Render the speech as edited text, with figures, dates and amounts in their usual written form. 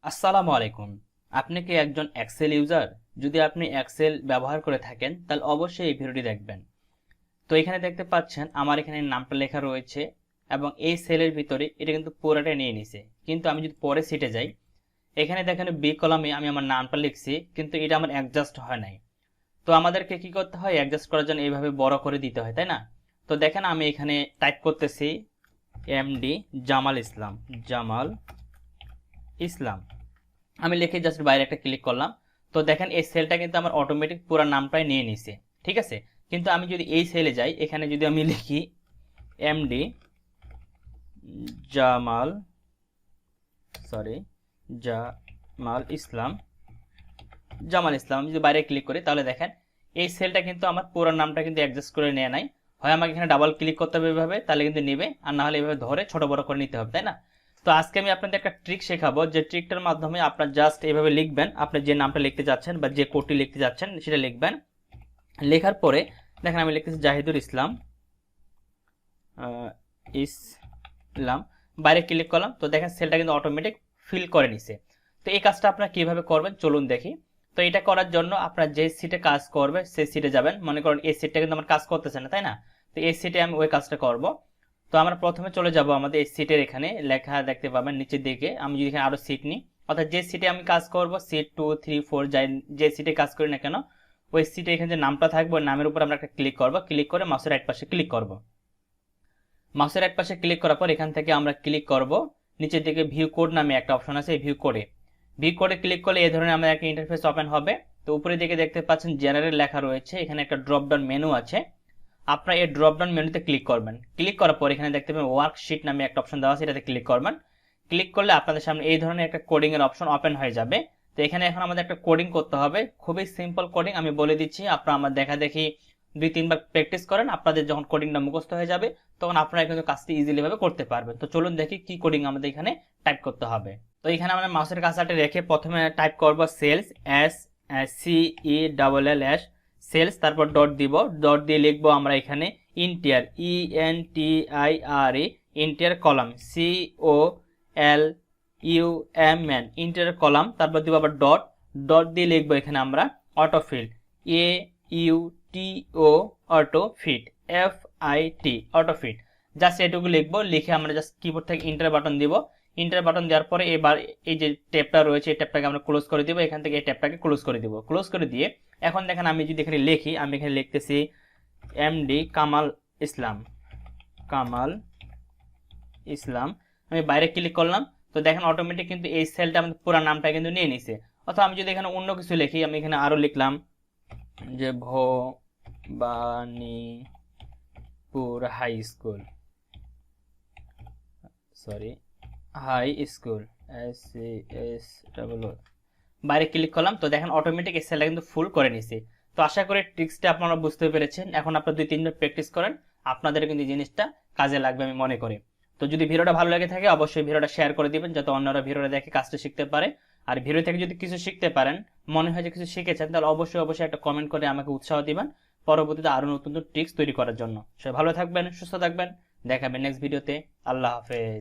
আসসালামু আলাইকুম। আপনি কি একজন এক্সেল ইউজার? যদি আপনি এক্সেল ব্যবহার করে থাকেন তাহলে অবশ্যই এই ভিডিওটি দেখবেন। তো এখানে দেখতে পাচ্ছেন আমার এখানে নামটা লেখা রয়েছে এবং এই সেলের ভিতরে এটা কিন্তু পুরোটা নিয়ে নিছে। কিন্তু আমি যদি পরে সিটে যাই, এখানে দেখেন বি কলামে আমি আমার নামটা লিখছি কিন্তু এটা আমার অ্যাডজাস্ট হয় নাই। তো আমাদেরকে কি করতে হয়, অ্যাডজাস্ট করার জন্য এইভাবে বড় করে দিতে হয়, তাই না? তো দেখেন আমি এখানে টাইপ করতেছি এমডি জামাল ইসলাম, জামাল ইসলাম। আমি লিখে জাস্ট বাইরে একটা ক্লিক করলাম। তো দেখেন এই সেলটা কিন্তু আমার অটোমেটিক পুরো নামটাই নিয়ে নিছে। ঠিক আছে, কিন্তু আমি যদি এই সেলে যাই, এখানে যদি আমি লিখি এমডি জামাল সরি জামাল ইসলাম, আমি যদি বাইরে ক্লিক করি তাহলে দেখেন এই সেলটা কিন্তু আমার পুরো নামটা কিন্তু অ্যাডজাস্ট করে নেয় নাই। হয় আমাকে এখানে ডাবল ক্লিক করতে হবে এভাবে, তাহলে কিন্তু নেবে, আর না হলে এভাবে ধরে ছোট বড় করে নিতে হবে, তাই না? তো আজকে আমি আপনাদের একটা ট্রিক শেখাবো, যে ট্রিকটার মাধ্যমে আপনার জাস্ট এভাবে লিখবেন, আপনি যে নামটা লিখতে যাচ্ছেন বা যে কোডটি লিখতে যাচ্ছেন সেটা লিখবেন। লেখার পরে দেখেন আমি লিখতেছি জাহিদুল ইসলাম, ইসলাম, বাইরে ক্লিক করলাম। তো দেখেন সেলটা কিন্তু অটোমেটিক ফিল করে নিছে। তো এই কাজটা আপনারা কিভাবে করবেন চলুন দেখি। তো এটা করার জন্য আপনার যে সিটে কাজ করবে সেই সিটে যাবেন। মনে করেন এই সিটটা কিন্তু আমার কাজ করতেছে না, তাই না? তো এই সিটে আমি ওই কাজটা করব। তো আমরা প্রথমে চলে যাব আমাদের এই সিটের, এখানে লেখা দেখতে পাবেন নিচের দিকে। আমি যদি এখানে আরো সিট নিই, অর্থাৎ যে সিটে আমি কাজ করব, সিট 2 3 4 যাই, যে সিটে কাজ করি না কেন, ওই সিটে এখানে যে নামটা থাকবে ওই নামের উপর আমরা একটা ক্লিক করব। ক্লিক করে মাউসের রাইট পাশে ক্লিক করব। মাউসের রাইট পাশে ক্লিক করার পর এখান থেকে আমরা ক্লিক করব নিচের দিকে ভিউ কোড নামে একটা অপশন আছে, এই ভিউ কোডে ক্লিক করলে এই ধরনের আমাদের একটা ইন্টারফেস ওপেন হবে। তো উপরে দিকে দেখতে পাচ্ছেন জেনারেল লেখা রয়েছে, এখানে একটা ড্রপ ডাউন মেনু আছে। আপনারা এই ড্রপ ডাউন মেনুতে ক্লিক করবেন। ক্লিক করার পর এখানে দেখতে পাবেন ওয়ার্কশিট নামে একটা অপশন দেওয়া আছে, এটাতে ক্লিক করবেন। ক্লিক করলে আপনাদের সামনে এই ধরনের একটা কোডিং এর অপশন ওপেন হয়ে যাবে। তো এখানে এখন আমাদের একটা কোডিং করতে হবে, খুবই সিম্পল কোডিং, আমি বলে দিচ্ছি। আপনারা আমার দেখা দেখি 2-3 বার প্র্যাকটিস করেন, আপনাদের যখন কোডিংটা মুখস্থ হয়ে যাবে তখন আপনারা কিন্তু কাজটি ইজিলি ভাবে করতে পারবেন। তো চলুন দেখি কি কোডিং আমাদের এখানে টাইপ করতে হবে। তো এখানে আমরা মাউসের কার্সারটা রেখে প্রথমে টাইপ করব সেলস, SELLS, সেলস, তারপর ডট দিব। ডট দিয়ে লিখবো আমরা এখানে ইন্টিয়ার, ENTIRE, ইন্টিয়ার কলাম, COLUMN, ইন্টিয়ার কলাম। তারপর দিব আবার ডট। ডট দিয়ে লিখবো এখানে আমরা autofill, AUTO, autofit, FIT, autofit. Just এটুকু লিখবো। লিখে আমরা জাস্ট কিবোর্ড থেকে ইন্টার বাটন দিব। ইন্টার বাটন দেওয়ার পরে এবার এই যে ট্যাবটা রয়েছে এই ট্যাবটাকে আমরা ক্লোজ করে দিব। এখান থেকে এই ট্যাবটাকে ক্লোজ করে দিব। ক্লোজ করে দিয়ে এখন দেখেন আমি যদি এখানে লিখি, আমি এখানে লিখতেছি এমডি কামাল ইসলাম, কামাল ইসলাম। আমি বাইরে ক্লিক করলাম। তো দেখেন অটোমেটিক কিন্তু এই সেলটা আমাদের পুরো নামটা কিন্তু নিয়ে নিছে। অথবা আমি যদি এখানে অন্য কিছু লিখি, আমি এখানে আরো লিখলাম যে Bhowanipur high school, high school, SCS, বাইরে ক্লিক করলাম। তো দেখেন অটোমেটিক এই সেলটা কিন্তু ফুল করে নিছে। তো আশা করি ট্রিক্সটা আপনারা বুঝতে পেরেছেন। এখন আপনারা 2-3 বার প্র্যাকটিস করেন, আপনাদের কিন্তু জিনিসটা কাজে লাগবে আমি মনে করি। তো যদি ভিডিওটা ভালো লাগে থাকে অবশ্যই ভিডিওটা শেয়ার করে দিবেন, যাতে অন্যরা ভিডিওটা দেখে কাজটা শিখতে পারে। আর ভিডিও থেকে যদি কিছু শিখতে পারেন, মনে হয় যে কিছু শিখেছেন, তাহলে অবশ্যই একটা কমেন্ট করে আমাকে উৎসাহ দিবেন পরবর্তীতে আরো নতুন ট্রিক্স তৈরি করার জন্য। সবাই ভালো থাকবেন, সুস্থ থাকবেন, দেখাবেন নেক্সট ভিডিওতে। আল্লাহ হাফেজ।